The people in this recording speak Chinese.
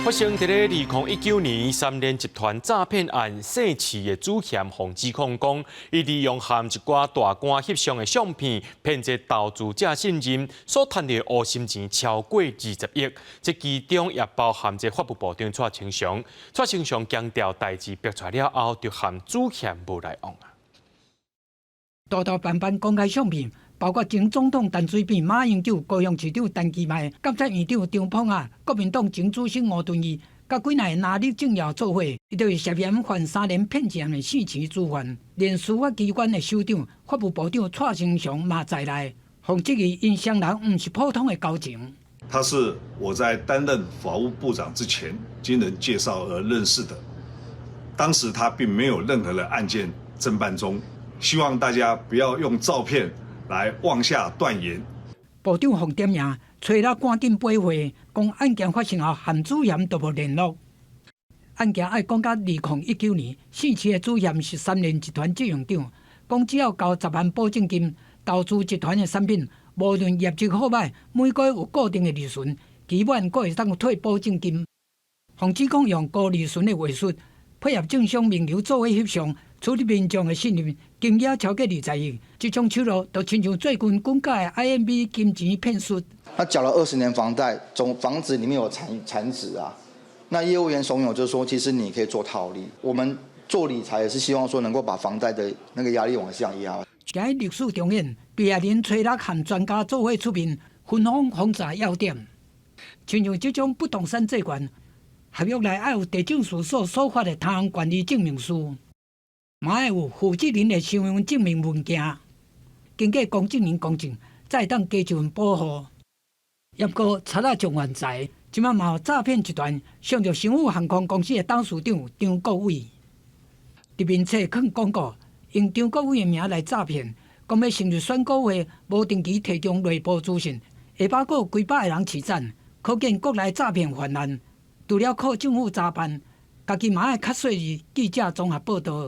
发生在2019年3联集团诈骗案涉事的主嫌洪志控讲，伊利用含一寡大官翕相的相片，骗取投资者信任，所赚的乌心钱超过20亿。这其中也包含这法务部长蔡清祥。蔡清祥强调，代志爆出来了后，就和主嫌无来往啊。大大办公开相片。 包括前总统陈水扁、马英九、高雄市长陈其迈、监察院长张鹏啊、国民党前主席吴敦义，甲几名拿力政要做伙，伊就是涉嫌犯3联骗钱的4期主犯。连司法机关的首长、法务部长蔡清祥嘛在内，洪志义因相人毋是普通的交情。他是我在担任法务部长之前经人介绍而认识的，当时他并没有任何的案件侦办中，希望大家不要用照片 来妄下断言。部长洪点名，找他赶紧赔回，讲案件发生后，和主嫌都无联络。案件爱讲到2019年，4期的主嫌是3联集团执行长，讲只要交10万保证金，投资集团的产品，无论业绩好歹，每个月有固定的利润，期满阁会当退保证金。洪志讲用高利润的话术，配合政商名流做伙翕相，处理民众的信任，金额超过20亿。 这种手路都亲像最近公告的 IMB 金钱骗术。他缴了20年房贷，房子里面有产值啊。那业务员怂恿就是说，其实你可以做套利。我们做理财也是希望说能够把房贷的那个压力往下压。今日历史重演，毕业人崔乐和专家做伙出面，分享防诈要点。亲像这种不动产债权，合约内要有地政署所发的摊行管理证明书，嘛要有负责人的身份证明文件。 经过公证人公证，才会当加一份保护。验过查了状元财，即马嘛有诈骗集团上着商务航空公司的董事长张国伟，伫面册放广告，用张国伟的名来诈骗，讲要成立选股会，无定期提供内部资讯，下晡阁有几百个人起赞，可见国内诈骗泛滥。除了靠政府查办，家己嘛爱较细致，记者综合报道。